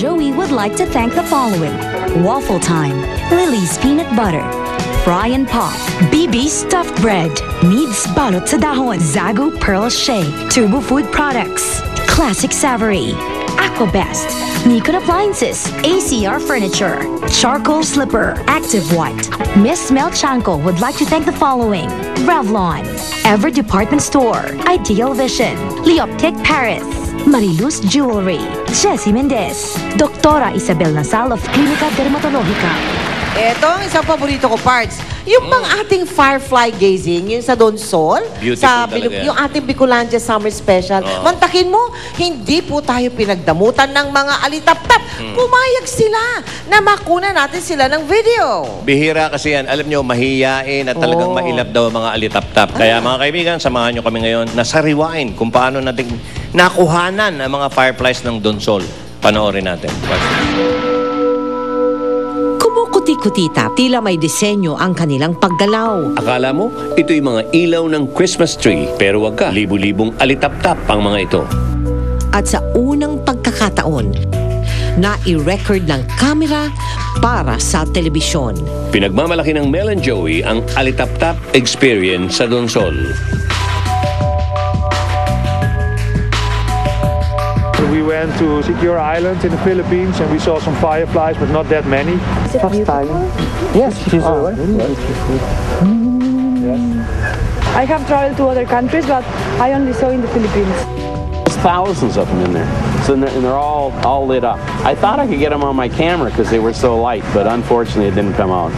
Joey would like to thank the following: Waffle Time, Lily's Peanut Butter, Fry and Pop, BB Stuffed Bread, Needs Balot sa Dahon, Zagu Pearl Shake, Turbo Food Products, Classic Savory, Aquabest, Nikon Appliances, ACR Furniture, Charcoal Slipper, Active White. Miss Mel Chanko would like to thank the following: Revlon, Ever Department Store, Ideal Vision, Leoptic Paris, Mariluz Jewelry, Jessie Mendez, Doktora Isabel Nasal of Klinika Dermatologica. Ito ang isang paborito ko parts. Yung pang ating firefly gazing, yung sa Donsol, sa yung ating Bicolandia Summer Special. Mantakin mo, hindi po tayo pinagdamutan ng mga alitap-tap. Pumayag sila na makuna natin sila ng video. Bihira kasi yan. Alam nyo, mahiyain at talagang mailap daw ang mga alitap-tap. Kaya mga kaibigan, samahan nyo kami ngayon na sa rewind kung paano natin nakuhanan ang mga fireflies ng Donsol. Panoorin natin. Kumukuti-kutita, tila may disenyo ang kanilang paggalaw. Akala mo, ito'y mga ilaw ng Christmas tree. Pero wag ka, libu-libong alitap-tap ang mga ito. At sa unang pagkakataon, na-i-record ng kamera para sa telebisyon. Pinagmamalaki ng Mel and Joey ang alitap-tap experience sa Donsol. We went to Secure Island in the Philippines and we saw some fireflies, but not that many. First time? Yes, she's really beautiful. Yes. I have traveled to other countries, but I only saw in the Philippines. There's thousands of them in there, so and they're all lit up. I thought I could get them on my camera because they were so light, but unfortunately it didn't come out.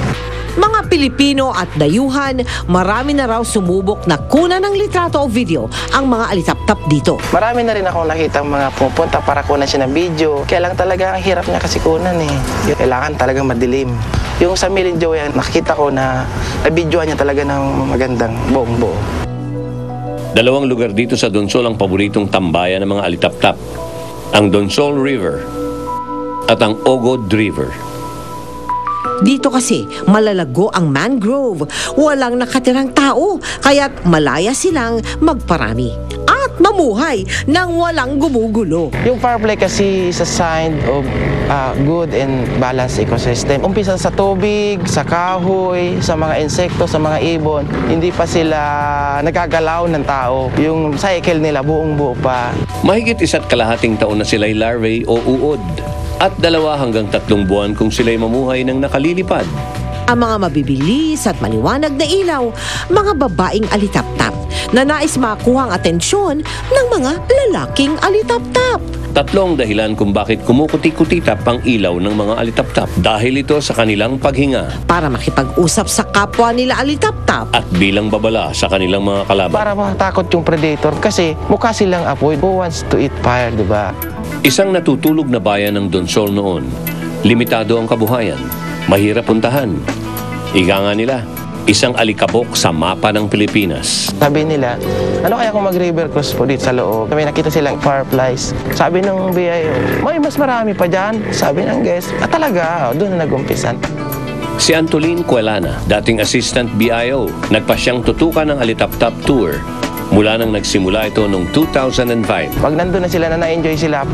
Mga Pilipino at dayuhan, marami na raw sumubok na kuna ng litrato o video ang mga alitap-tap dito. Marami na rin akong nakita mga pupunta para kunan siya ng video. Kaya lang talaga ang hirap niya kasi kunan eh. Kailangan talagang madilim. Yung sa Mel and Joey, nakita ko na nabidyoan niya talaga ng magandang buong buo. Dalawang lugar dito sa Donsol ang paboritong tambayan ng mga alitap-tap. Ang Donsol River at ang Ogod River. Dito kasi malalago ang mangrove, walang nakatirang tao, kaya't malaya silang magparami at mamuhay nang walang gumugulo. Yung firefly kasi is a sign of good and balanced ecosystem. Umpisa sa tubig, sa kahoy, sa mga insekto, sa mga ibon, hindi pa sila nagagalaw ng tao. Yung cycle nila buong buo pa. Mahigit 1.5 taon na sila'y larvae o uod. At 2 hanggang 3 buwan kung sila'y mamuhay ng nakalilipad. Ang mga mabibilis at maliwanag na ilaw, mga babaeng alitap-tap na nais makuha ang atensyon ng mga lalaking alitap-tap. 3 dahilan kung bakit kumukuti-kutitap ang ilaw ng mga alitap-tap. Dahil ito sa kanilang paghinga. Para makipag-usap sa kapwa nila alitap-tap. At bilang babala sa kanilang mga kalaban. Para matakot yung predator kasi mukha silang apoy. Who wants to eat fire, diba? Isang natutulog na bayan ng Donsol noon. Limitado ang kabuhayan. Mahirap puntahan. Ika nga nila, isang alikabok sa mapa ng Pilipinas. Sabi nila, ano kaya kung mag-river cruise po dito sa loob? May nakita silang fireflies. Sabi ng BIO, may mas marami pa dyan. Sabi ng guest, talaga, doon na nag-umpisan. Si Antolin Cuelana, dating assistant BIO, nagpasyang tutukan ng Alitap-Tap Tour mula nang nagsimula ito noong 2005. Pag nandun na sila, na-enjoy sila,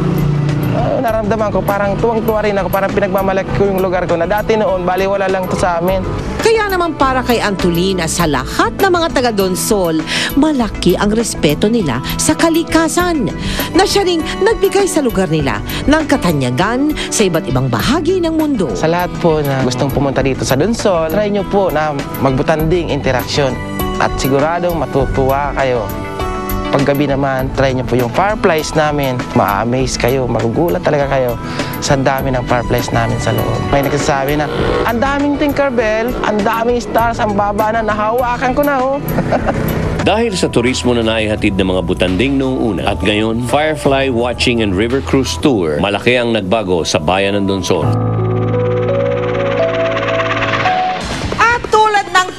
naramdaman ko parang tuwang-tuwa rin ako, parang pinagmamalaki ko yung lugar ko na dati noon, baliwala lang to sa amin. Kaya naman para kay Antolina sa lahat ng mga taga-Donsol, malaki ang respeto nila sa kalikasan na siya ring nagbigay sa lugar nila ng katanyagan sa iba't ibang bahagi ng mundo. Sa lahat po na gustong pumunta dito sa Donsol, try nyo po na magbutanding interaksyon at siguradong matutuwa kayo. Paggabi naman, try nyo po yung fireflies namin. Ma-amaze kayo, magugulat talaga kayo sa dami ng fireflies namin sa loob. May nagsasabi na, ang daming Tinkerbell, ang daming stars, ang baba na, nahawakan ko na oh. Dahil sa turismo na naihatid ng mga butanding noong una at ngayon, Firefly Watching and River Cruise Tour, malaki ang nagbago sa bayan ng Donsol.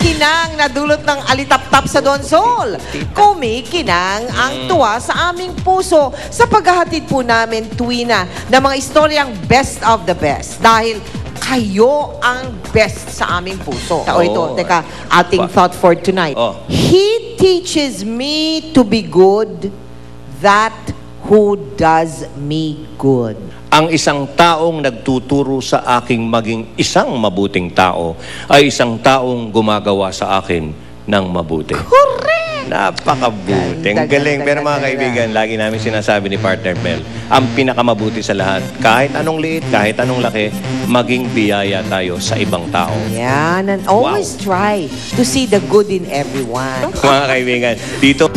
Kinang na dulot ng alitap-tap sa Donsol. Kumikinang ang tuwa sa aming puso sa paghahatid po namin tuwina ng mga istoryang best of the best. Dahil kayo ang best sa aming puso. O ito, teka, ating thought for tonight. He teaches me to be good, that who does me good. ang isang taong nagtuturo sa aking maging isang mabuting tao ay isang taong gumagawa sa akin ng mabuti. Correct! Napakabuti. Ang Ganda, galing. ganda, Pero mga ganda. kaibigan, lagi namin sinasabi ni Partner Mel, ang pinakamabuti sa lahat, kahit anong liit, kahit anong laki, maging biyaya tayo sa ibang tao. Yan. And always try to see the good in everyone. Mga kaibigan, dito...